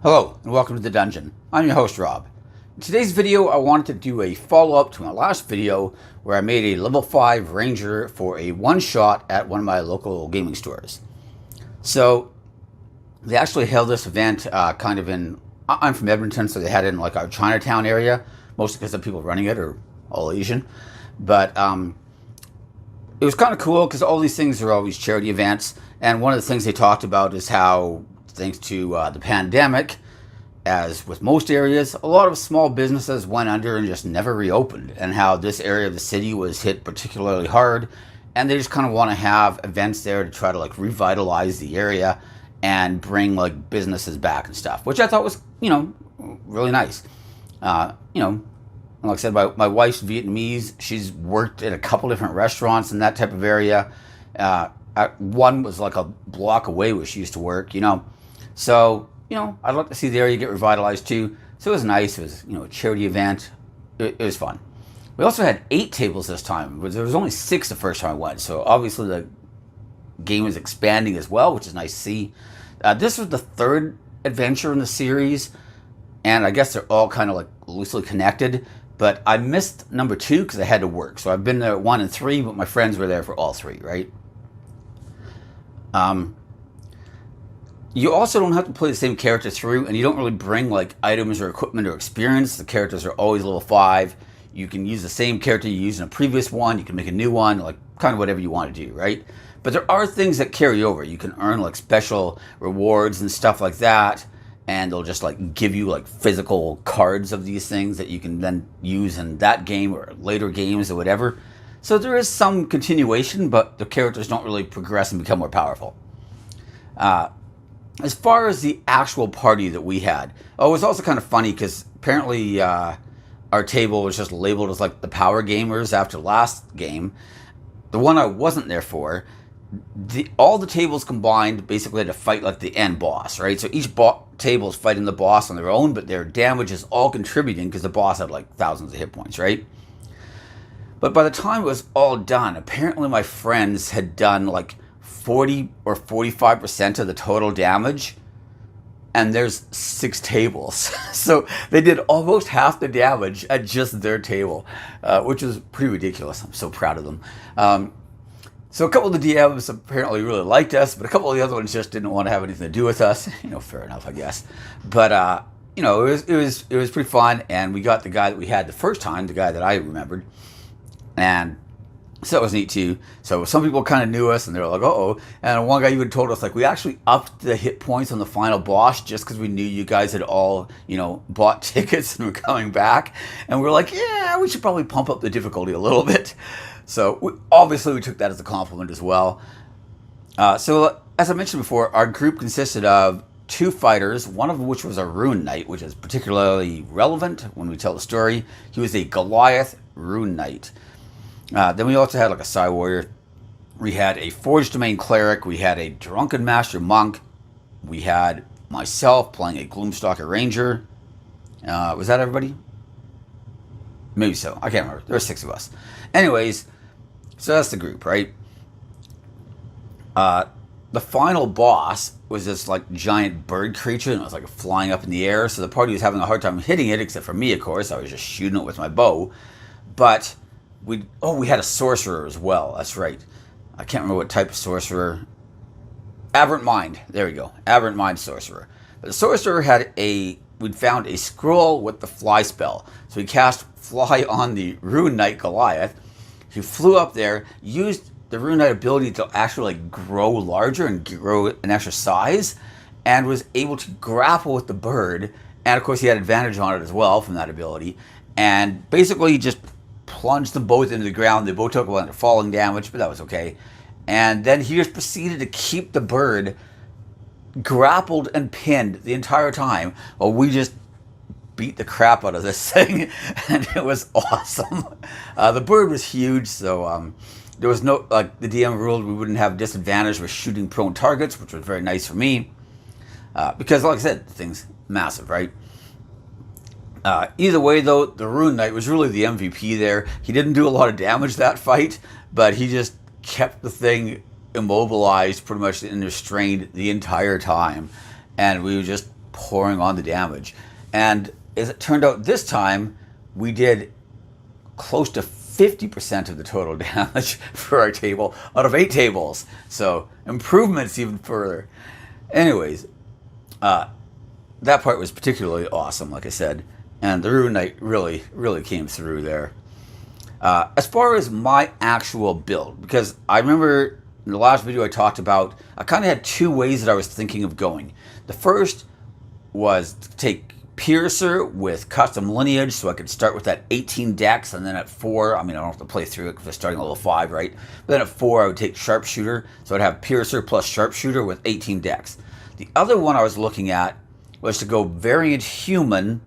Hello and welcome to the dungeon. I'm your host Rob. In today's video I wanted to do a follow-up to my last video where I made a level 5 ranger for a one-shot at one of my local gaming stores. So they actually held this event kind of in, I'm from Edmonton, so they had it in like our Chinatown area, mostly because the people running it are all Asian. But it was kind of cool because all these things are always charity events, and one of the things they talked about is how thanks to the pandemic, as with most areas, a lot of small businesses went under and just never reopened, and how this area of the city was hit particularly hard, and they just kind of want to have events there to try to like revitalize the area and bring like businesses back and stuff, which I thought was, really nice. Like I said, my wife's Vietnamese. She's worked at a couple different restaurants in that type of area. One was like a block away where she used to work, So, I'd like to see the area get revitalized too. So it was nice. It was, a charity event. It was fun. We also had 8 tables this time. There was only 6 the first time I went. So obviously the game is expanding as well, which is nice to see. This was the 3rd adventure in the series. And I guess they're all kind of like loosely connected. But I missed number 2 because I had to work. So I've been there at 1 and 3, but my friends were there for all 3, right? You also don't have to play the same character through, and you don't really bring like items or equipment or experience. The characters are always level 5. You can use the same character you used in a previous one. You can make a new one, like kind of whatever you want to do, right? But there are things that carry over. You can earn like special rewards and stuff like that, and they'll just like give you like physical cards of these things that you can then use in that game or later games or whatever. So there is some continuation, but the characters don't really progress and become more powerful. As far as the actual party that we had, it was also kind of funny because apparently our table was just labeled as like the power gamers after the last game. The one I wasn't there for, all the tables combined basically had to fight like the end boss, right? So each table is fighting the boss on their own, but their damage is all contributing because the boss had like thousands of hit points, right? But by the time it was all done, apparently my friends had done like 40 or 45% of the total damage, and there's 6 tables. So they did almost half the damage at just their table, which is pretty ridiculous. I'm so proud of them. So a couple of the DMs apparently really liked us, but a couple of the other ones just didn't want to have anything to do with us. Fair enough, I guess. But it was pretty fun, and we got the guy that we had the first time, the guy that I remembered, and so that was neat too. So some people kind of knew us, and they were like, "Uh-oh!" And one guy even told us like we actually upped the hit points on the final boss just because we knew you guys had all bought tickets and were coming back, and we were like, "Yeah, we should probably pump up the difficulty a little bit." So we took that as a compliment as well. So as I mentioned before, our group consisted of 2 fighters, one of which was a Rune Knight, which is particularly relevant when we tell the story. He was a Goliath Rune Knight. Then we also had like a Psy Warrior. We had a Forged Domain Cleric. We had a Drunken Master Monk. We had myself playing a Gloomstalker Ranger. Was that everybody? Maybe so. I can't remember. There were 6 of us. Anyways, so that's the group, right? The final boss was this like giant bird creature, and it was like flying up in the air. So the party was having a hard time hitting it, except for me, of course. I was just shooting it with my bow. But we had a sorcerer as well. That's right. I can't remember what type of sorcerer. Aberrant Mind. There we go. Aberrant Mind sorcerer. But the sorcerer we'd found a scroll with the fly spell. So he cast fly on the Rune Knight Goliath. He flew up there, used the Rune Knight ability to actually like grow larger and grow an extra size, and was able to grapple with the bird. And of course he had advantage on it as well from that ability. And basically just plunged them both into the ground. They both took a lot of falling damage, but that was okay. And then he just proceeded to keep the bird grappled and pinned the entire time while we just beat the crap out of this thing. And it was awesome. The bird was huge, so there was no, like the DM ruled we wouldn't have disadvantage with shooting prone targets, which was very nice for me. Because like I said, the thing's massive, right? Either way, though, the Rune Knight was really the MVP there. He didn't do a lot of damage that fight, but he just kept the thing immobilized, pretty much and restrained the entire time. And we were just pouring on the damage. And as it turned out this time, we did close to 50% of the total damage for our table out of 8 tables. So improvements even further. Anyways, that part was particularly awesome, like I said. And the Rune Knight really, really came through there. As far as my actual build, because I remember in the last video I talked about, I kind of had 2 ways that I was thinking of going. The first was to take Piercer with custom lineage, so I could start with that 18 dex, and then at 4, I mean, I don't have to play through it because I'm starting at level 5, right? But then at 4, I would take Sharpshooter, so I'd have Piercer plus Sharpshooter with 18 dex. The other one I was looking at was to go Variant Human,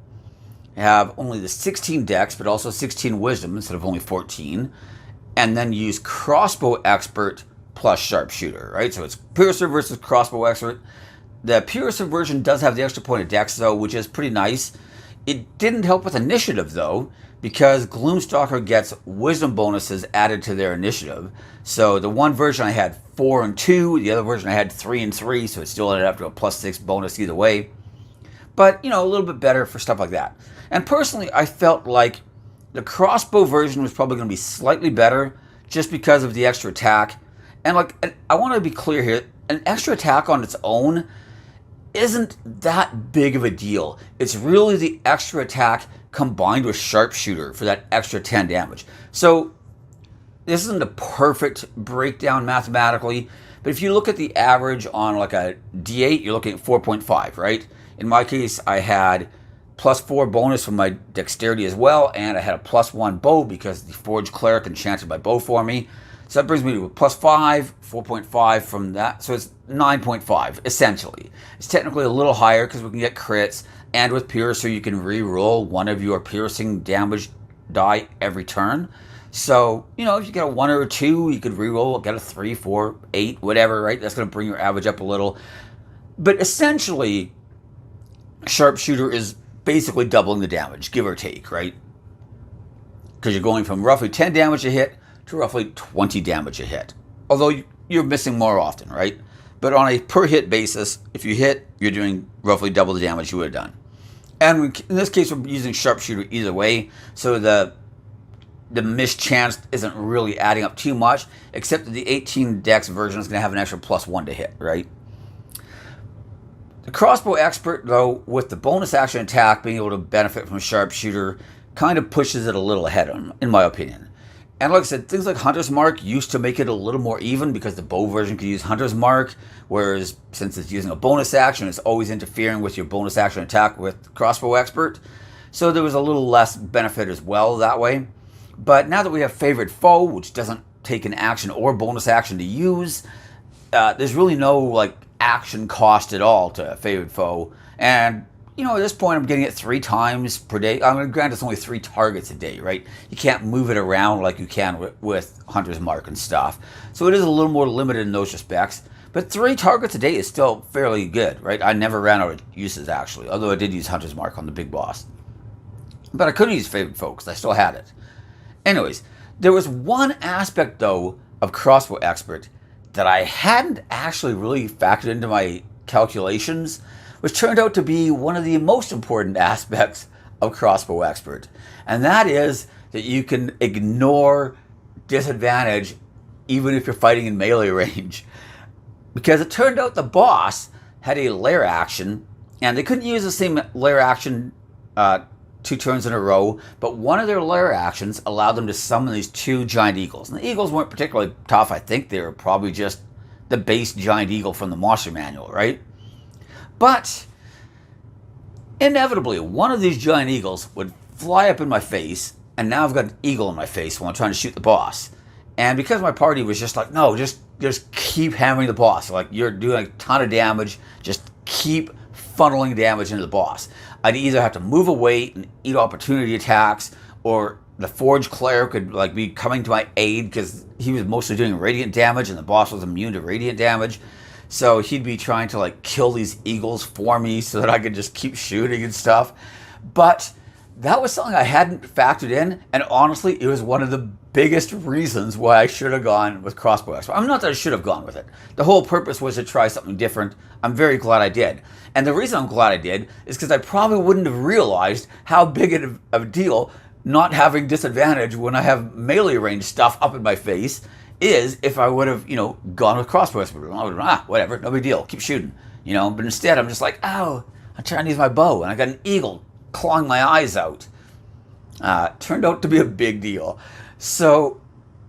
have only the 16 dex, but also 16 wisdom instead of only 14, and then use Crossbow Expert plus Sharpshooter, right? So it's Piercer versus Crossbow Expert. The Piercer version does have the extra point of dex, though, which is pretty nice. It didn't help with initiative, though, because Gloomstalker gets wisdom bonuses added to their initiative. So the one version I had 4 and 2, the other version I had 3 and 3, so it still ended up to a +6 bonus either way. But, you know, a little bit better for stuff like that. And personally, I felt like the crossbow version was probably going to be slightly better just because of the extra attack. And, like, I want to be clear here, an extra attack on its own isn't that big of a deal. It's really the extra attack combined with Sharpshooter for that extra 10 damage. So this isn't a perfect breakdown mathematically, but if you look at the average on like a D8, you're looking at 4.5, right? In my case, I had +4 bonus from my dexterity as well, and I had a +1 bow because the Forged Cleric enchanted my bow for me. So that brings me to a +5, 4.5 from that. So it's 9.5, essentially. It's technically a little higher because we can get crits, and with Piercer, you can re-roll one of your piercing damage die every turn. So, you know, if you get a 1 or a 2, you could re-roll, get a 3, 4, 8, whatever, right? That's going to bring your average up a little. But essentially, Sharpshooter is basically doubling the damage, give or take, right? Because you're going from roughly 10 damage a hit to roughly 20 damage a hit. Although you're missing more often, right? But on a per hit basis, if you hit, you're doing roughly double the damage you would have done. And in this case, we're using Sharpshooter either way, so the mischance isn't really adding up too much, except that the 18 dex version is going to have an extra +1 to hit, right? The Crossbow Expert, though, with the bonus action attack being able to benefit from Sharpshooter, kind of pushes it a little ahead, in my opinion. And like I said, things like Hunter's Mark used to make it a little more even because the bow version could use Hunter's Mark, whereas since it's using a bonus action, it's always interfering with your bonus action attack with Crossbow Expert. So there was a little less benefit as well that way. But now that we have Favorite Foe, which doesn't take an action or bonus action to use, there's really no like action cost at all to Favorite Foe. And you know, at this point, I'm getting it 3 times per day. I mean, granted, it's only 3 targets a day, right? You can't move it around like you can with Hunter's Mark and stuff. So it is a little more limited in those respects. But 3 targets a day is still fairly good, right? I never ran out of uses, actually. Although I did use Hunter's Mark on the big boss. But I couldn't use Favorite Foe because I still had it. Anyways, there was one aspect, though, of Crossbow Expert that I hadn't actually really factored into my calculations, which turned out to be one of the most important aspects of Crossbow Expert. And that is that you can ignore disadvantage even if you're fighting in melee range. Because it turned out the boss had a lair action, and they couldn't use the same lair action 2 turns in a row, but one of their lair actions allowed them to summon these 2 giant eagles. And the eagles weren't particularly tough. I think they were probably just the base giant eagle from the monster manual, right? But inevitably, one of these giant eagles would fly up in my face, and now I've got an eagle in my face while I'm trying to shoot the boss. And because my party was just like, no, just keep hammering the boss. Like, you're doing a ton of damage, just keep funneling damage into the boss. I'd either have to move away and eat opportunity attacks, or the Forged Cleric could like be coming to my aid because he was mostly doing radiant damage, and the boss was immune to radiant damage. So he'd be trying to like kill these eagles for me so that I could just keep shooting and stuff. But that was something I hadn't factored in, and honestly, it was one of the biggest reasons why I should have gone with Crossbow Expert. I'm not that I should have gone with it. The whole purpose was to try something different. I'm very glad I did. And the reason I'm glad I did is because I probably wouldn't have realized how big of a deal not having disadvantage when I have melee range stuff up in my face is if I would have, gone with Crossbow Expert. I would have, whatever, no big deal, keep shooting, But instead I'm just like, I'm trying to use my bow and I got an eagle clawing my eyes out. Turned out to be a big deal. So,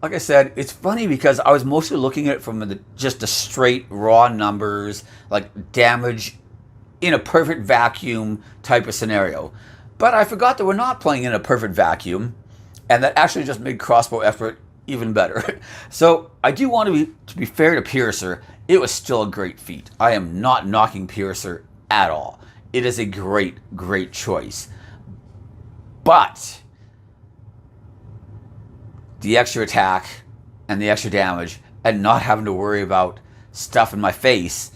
like I said, it's funny because I was mostly looking at it from just the straight raw numbers, like damage in a perfect vacuum type of scenario. But I forgot that we're not playing in a perfect vacuum, and that actually just made Crossbow Expert even better. So I do want to be fair to Piercer, it was still a great feat. I am not knocking Piercer at all. It is a great, great choice. But the extra attack and the extra damage and not having to worry about stuff in my face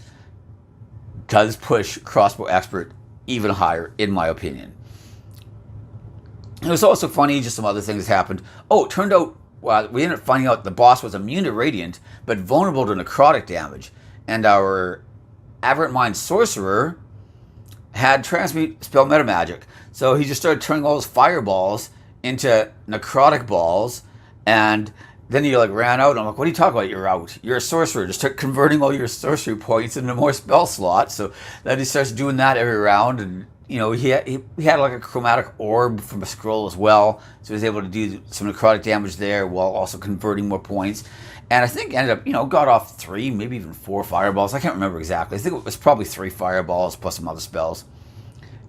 does push Crossbow Expert even higher, in my opinion. It was also funny, just some other things happened. Oh, it turned out, we ended up finding out the boss was immune to Radiant, but vulnerable to necrotic damage. And our Aberrant Mind Sorcerer had Transmute Spell Meta Magic. So he just started turning all his fireballs into necrotic balls, and then he ran out. I'm like, what are you talking about? You're out. You're a sorcerer. Just start converting all your sorcery points into more spell slots. So then he starts doing that every round, and he had like a chromatic orb from a scroll as well, so he was able to do some necrotic damage there while also converting more points. And I think ended up, got off 3, maybe even 4 fireballs. I can't remember exactly. I think it was probably 3 fireballs plus some other spells.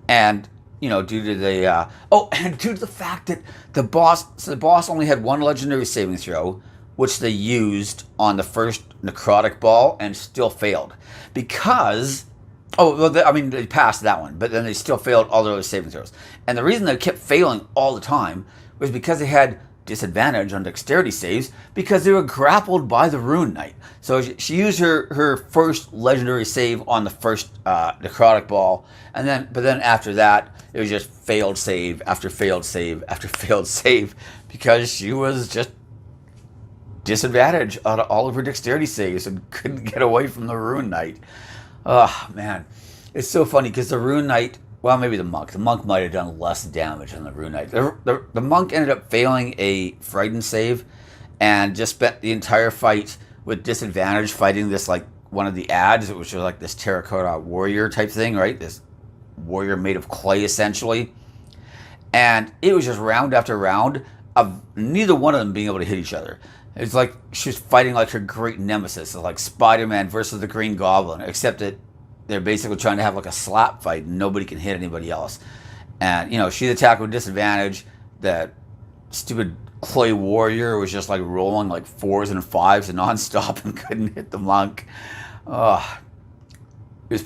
And due to the and due to the fact that the boss only had 1 legendary saving throw, which they used on the first necrotic ball and still failed because they passed that one, but then they still failed all their other saving throws. And the reason they kept failing all the time was because they had disadvantage on dexterity saves because they were grappled by the Rune Knight. So she used her first legendary save on the first necrotic ball, but then after that it was just failed save after failed save after failed save because she was just disadvantaged on all of her dexterity saves and couldn't get away from the Rune Knight. Oh man, it's so funny because the Rune Knight, well, maybe the monk might have done less damage than the Rune Knight. The monk ended up failing a Frighten save and just spent the entire fight with disadvantage fighting this one of the ads, which was like this terracotta warrior type thing, right? This warrior made of clay essentially. And it was just round after round of neither one of them being able to hit each other. It's like she was fighting like her great nemesis, like Spider-Man versus the Green Goblin, except that they're basically trying to have like a slap fight and nobody can hit anybody else. And, she'd attack with disadvantage. That stupid clay warrior was just rolling 4s and 5s nonstop and couldn't hit the monk. It was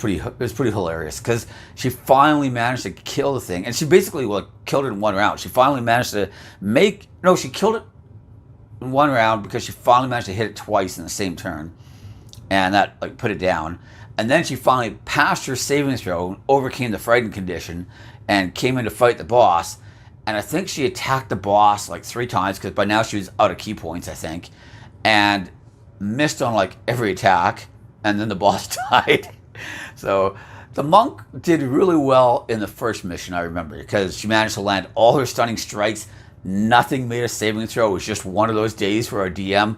pretty hilarious because she finally managed to kill the thing. And she basically killed it in 1 round. She finally managed to she killed it in 1 round because she finally managed to hit it twice in the same turn. And that put it down. And then she finally passed her saving throw and overcame the frightened condition and came in to fight the boss. And I think she attacked the boss 3 times because by now she was out of key points, I think. And missed on every attack. And then the boss died. So the monk did really well in the first mission, I remember, because she managed to land all her stunning strikes. Nothing made a saving throw. It was just one of those days for our DM.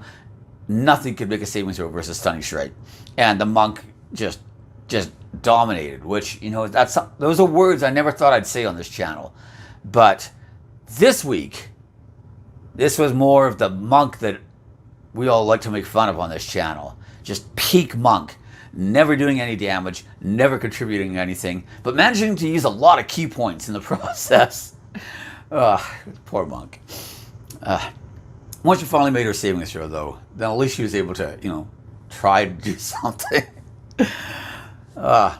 Nothing could make a saving throw versus stunning strike. And the monk just dominated, which, those are words I never thought I'd say on this channel. But this week, this was more of the monk that we all like to make fun of on this channel. Just peak monk. Never doing any damage, never contributing anything, but managing to use a lot of key points in the process. Poor monk. Once she finally made her saving throw, though, then at least she was able to, try to do something. The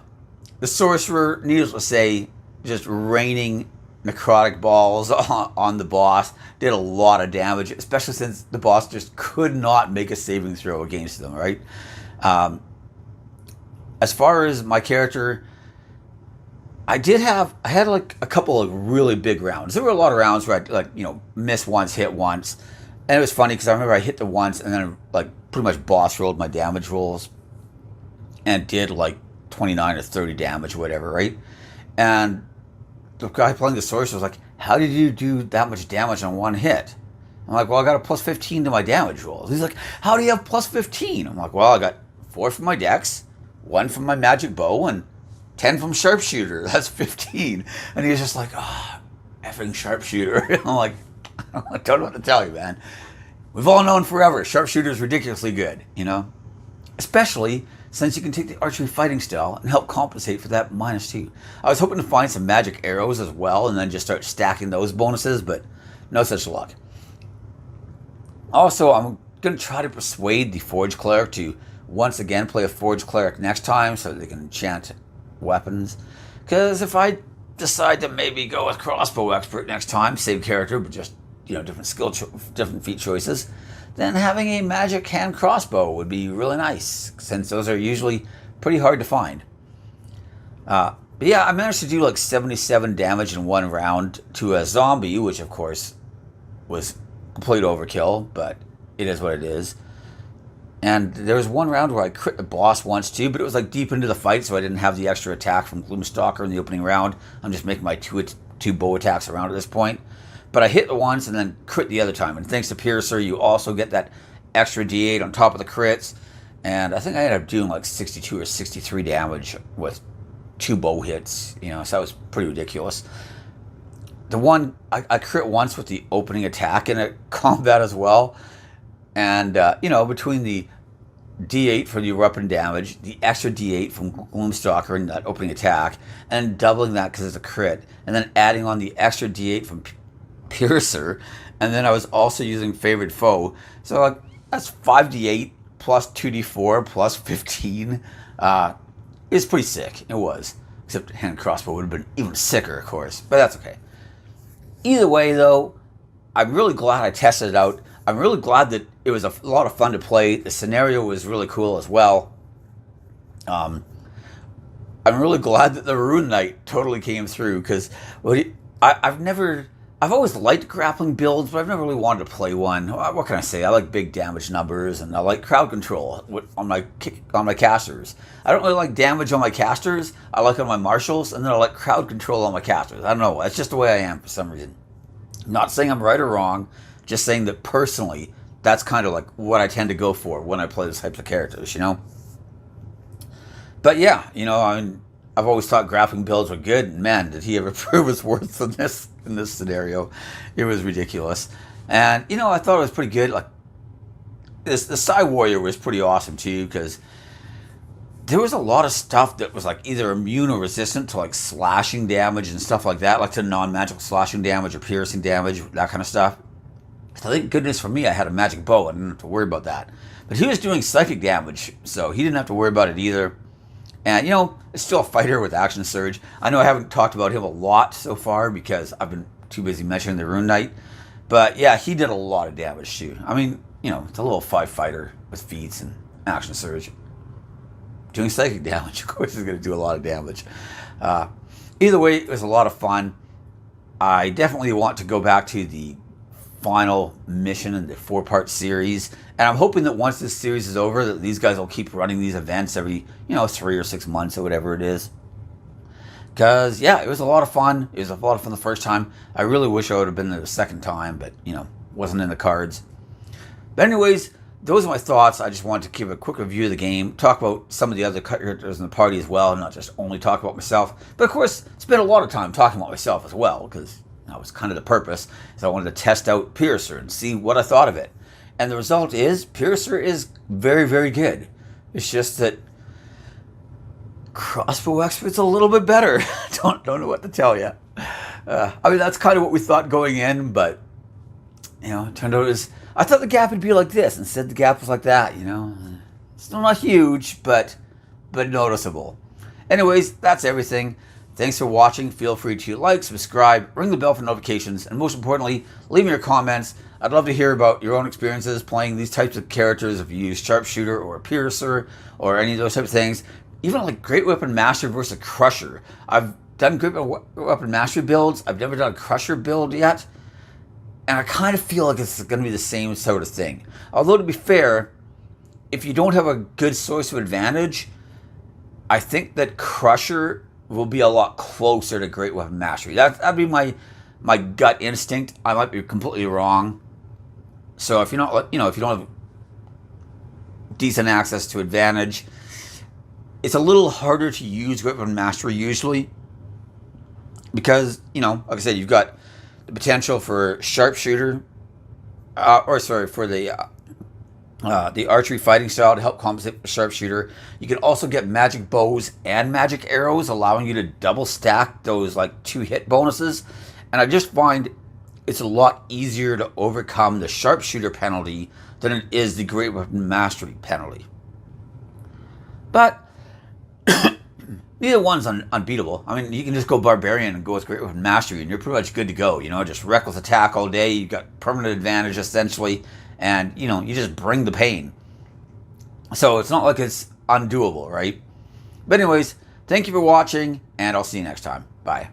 sorcerer, needless to say, just raining necrotic balls on the boss, did a lot of damage, especially since the boss just could not make a saving throw against them, right? As far as my character, I had a couple of really big rounds. There were a lot of rounds where I miss once, hit once, And it was funny because I remember I hit the once and then like pretty much boss rolled my damage rolls and did like 29 or 30 damage or whatever, right? And the guy playing the sorcerer was like, how did you do that much damage on one hit? I'm like, well, I got a plus 15 to my damage rolls. He's like, how do you have plus 15? I'm like, well, I got 4 from my dex, 1 from my magic bow, and 10 from sharpshooter. That's 15. And he was just like, oh, effing sharpshooter. I'm like, I don't know what to tell you, man. We've all known forever, sharpshooter is ridiculously good, you know? Especially since you can take the archery fighting style and help compensate for that -2. I was hoping to find some magic arrows as well and then just start stacking those bonuses, but no such luck. Also, I'm going to try to persuade the Forge Cleric to once again play a Forge Cleric next time so they can enchant weapons. Because if I decide to maybe go with Crossbow Expert next time, same character, but just, you know, different different feat choices, then having a magic hand crossbow would be really nice, since those are usually pretty hard to find. But yeah, I managed to do like 77 damage in one round to a zombie, which of course was complete overkill, but it is what it is. And there was one round where I crit the boss once too, but it was like deep into the fight, so I didn't have the extra attack from Gloomstalker in the opening round. I'm just making my two bow attacks around at this point. But I hit the once and then crit the other time. And thanks to Piercer, you also get that extra D8 on top of the crits. And I think I ended up doing like 62 or 63 damage with 2 bow hits. You know, so that was pretty ridiculous. The one, I crit once with the opening attack in a combat as well. And, you know, between the D8 for the weapon damage, the extra D8 from Gloomstalker in that opening attack, and doubling that because it's a crit, and then adding on the extra D8 from Piercer, and then I was also using Favored Foe. So like that's 5d8 plus 2d4 plus 15. It's pretty sick. It was. Except hand crossbow would have been even sicker, of course. But that's okay. Either way, though, I'm really glad I tested it out. I'm really glad that it was a lot of fun to play. The scenario was really cool as well. I'm really glad that the Rune Knight totally came through, because I've always liked grappling builds, but I've never really wanted to play one. What can I say? I like big damage numbers, and I like crowd control on my casters. I don't really like damage on my casters. I like it on my marshals, and then I like crowd control on my casters. I don't know. That's just the way I am for some reason. I'm not saying I'm right or wrong. Just saying that personally, that's kind of like what I tend to go for when I play those types of characters, you know? But yeah, you know, I've always thought grappling builds were good, and man, did he ever prove his worth in this scenario. It was ridiculous. And, you know, I thought it was pretty good. Like, the Psy Warrior was pretty awesome, too, because there was a lot of stuff that was, like, either immune or resistant to, like, slashing damage and stuff like that, like to non-magical slashing damage or piercing damage, that kind of stuff. So thank goodness for me, I had a magic bow. I didn't have to worry about that. But he was doing psychic damage, so he didn't have to worry about it either. And, you know, it's still a fighter with Action Surge. I know I haven't talked about him a lot so far because I've been too busy mentioning the Rune Knight. But, yeah, he did a lot of damage, too. I mean, you know, it's a little 5 fighter with feats and Action Surge. Doing psychic damage, of course, is going to do a lot of damage. Either way, it was a lot of fun. I definitely want to go back to the final mission in the 4-part series, and I'm hoping that once this series is over that these guys will keep running these events every, you know, 3 or 6 months or whatever it is, because yeah, it was a lot of fun. It was a lot of fun the first time. I really wish I would have been there the second time, but you know, wasn't in the cards. But anyways, those are my thoughts. I just wanted to give a quick review of the game, talk about some of the other characters in the party as well, and not just only talk about myself, but of course spend a lot of time talking about myself as well, because that was kind of the purpose, is I wanted to test out Piercer and see what I thought of it. And the result is, Piercer is very, very good. It's just that Crossbow Expert's a little bit better. Don't know what to tell you. I mean, that's kind of what we thought going in, but, you know, it turned out I thought the gap would be like this. Instead, the gap was like that, you know. Still not huge, but noticeable. Anyways, that's everything. Thanks for watching. Feel free to like, subscribe, ring the bell for notifications, and most importantly, leave me your comments. I'd love to hear about your own experiences playing these types of characters, if you use Sharpshooter or Piercer or any of those types of things. Even like Great Weapon Master versus Crusher. I've done Great Weapon Master builds. I've never done a Crusher build yet. And I kind of feel like it's going to be the same sort of thing. Although, to be fair, if you don't have a good source of advantage, I think that Crusher will be a lot closer to Great Weapon Mastery. That'd be my gut instinct. I might be completely wrong. So if you're not, if you don't have decent access to advantage, it's a little harder to use Great Weapon Mastery usually, because like I said, you've got the potential for sharpshooter, for the archery fighting style to help compensate for sharpshooter. You can also get magic bows and magic arrows, allowing you to double stack those like 2-hit bonuses. And I just find it's a lot easier to overcome the sharpshooter penalty than it is the Great Weapon Mastery penalty. But neither one's unbeatable. I mean, you can just go Barbarian and go with Great Weapon Mastery, and you're pretty much good to go. Just reckless attack all day. You've got permanent advantage, essentially, and, you just bring the pain. So it's not like it's undoable, right? But anyways, thank you for watching, and I'll see you next time. Bye.